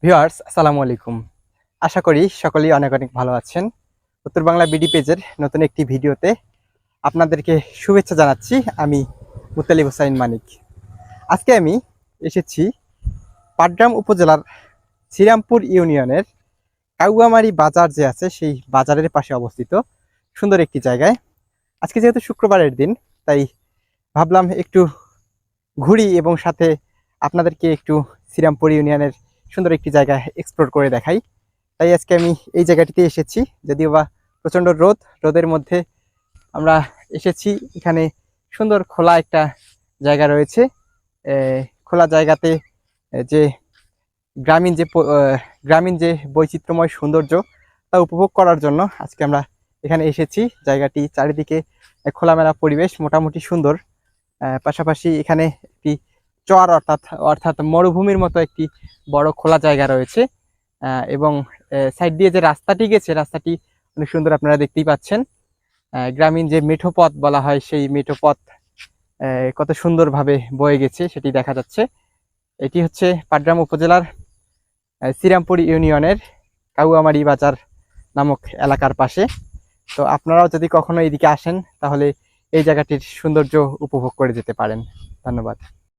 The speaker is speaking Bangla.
ভিউয়ার্স আসসালামু আলাইকুম। আশা করি সকলেই অনেক অনেক ভালো আছেন। উত্তর বাংলা বিডি পেজের নতুন একটি ভিডিওতে আপনাদেরকে শুভেচ্ছা জানাচ্ছি। আমি মুতালিব হোসাইন মানিক। আজকে আমি এসেছি পাটগ্রাম উপজেলার শ্রীরামপুর ইউনিয়নের কাউয়ামারি বাজার যে আছে সেই বাজারের পাশে অবস্থিত সুন্দর একটি জায়গায়। আজকে যেহেতু শুক্রবারের দিন, তাই ভাবলাম একটু ঘুরি এবং সাথে আপনাদেরকে একটু শ্রীরামপুর ইউনিয়নের সুন্দর একটি জায়গা এক্সপ্লোর করে দেখাই। তাই আজকে আমি এই জায়গাটিতে এসেছি। যদিও বা প্রচণ্ড রোদের মধ্যে আমরা এসেছি। এখানে সুন্দর খোলা একটা জায়গা রয়েছে। খোলা জায়গাতে যে গ্রামীণ যে বৈচিত্র্যময় সৌন্দর্য তা উপভোগ করার জন্য আজকে আমরা এখানে এসেছি। জায়গাটি চারিদিকে খোলামেলা পরিবেশ, মোটামুটি সুন্দর। পাশাপাশি এখানে একটি চর অর্থাৎ মরুভূমির মতো একটি বড় খোলা জায়গা রয়েছে। এবং সাইড দিয়ে যে রাস্তাটি গেছে, রাস্তাটি অনেক সুন্দর, আপনারা দেখতেই পাচ্ছেন। গ্রামীণ যে মেঠো পথ বলা হয়, সেই মেঠো পথ কত সুন্দরভাবে বয়ে গেছে সেটি দেখা যাচ্ছে। এটি হচ্ছে পাটগ্রাম উপজেলার শ্রীরামপুর ইউনিয়নের কাউয়ামারি বাজার নামক এলাকার পাশে। তো আপনারাও যদি কখনো এদিকে আসেন তাহলে এই জায়গাটির সৌন্দর্য উপভোগ করে যেতে পারেন। ধন্যবাদ।